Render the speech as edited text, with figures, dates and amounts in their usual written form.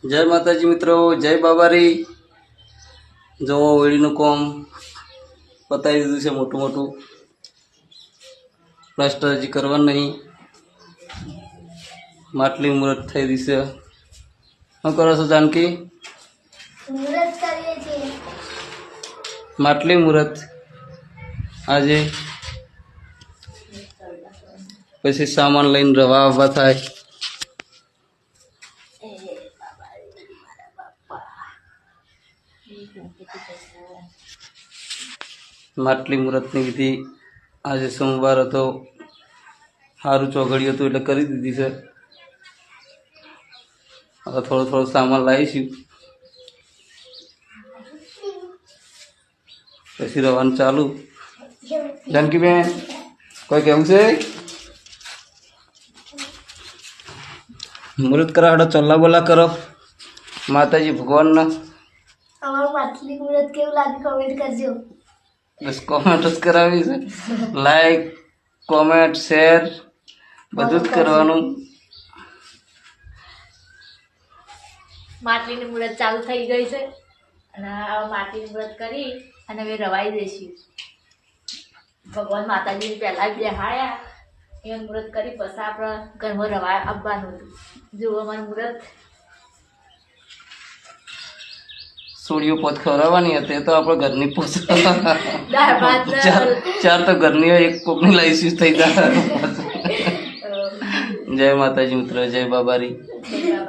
જય માતાજી મિત્રો, જય બાબારી। જો ઓળીનું કામ પતાવી દીધું છે, મોટું મોટું પ્લાસ્ટર હજી કરવાનું નહીં। માટલી મુહૂર્ત થઈ ગઈ છે। શું કરો છો જાનકી? મુહૂર્ત કરીએ છીએ। માટલી મુહૂર્ત આજે પછી સામાન લઈને રવા આવવા થાય। માટલી મુહૂર્તની વિધિ આજે સોમવાર હતો, સારું ચોઘડિયું હતું એટલે કરી દીધી છે। હવે થોડો થોડો સામાન લાવીશું, પછી રવાનું ચાલુ। જાનકીબેન કોઈ કેવું છે? મુહૂર્ત કરાવડો, ચોલ્લા બોલા કરો માતાજી ભગવાનના। અમારું માટલી મુહૂર્ત કેવું લાગે કમેન્ટ કરજો। બસ કોમેન્ટ જ કરાવી છે, લાઈક કોમેન્ટ શેર બધું જ કરવાનું। માટલીની મુહૂર્ત ચાલુ થઈ ગઈ છે અને આ માટલીની મુહૂર્ત કરી અને હવે રવાઈ દઈશું। ભગવાન માતાજીને પહેલા જ બેહાડ્યા, એ મુહૂર્ત કરી પછી આપણે ઘરમાં રવા આપવાનું હતું। જુઓ અમારું મુહૂર્ત સોડિયો પોત ખવડાવવાની હતી, તો આપણે ઘરની પોત દાળ ભાત ચાર તો ઘરની હોય, એક કોકની લાઈસીસ થઈ જાય। જય માતાજી મિત્રો, જય બાબારી। જય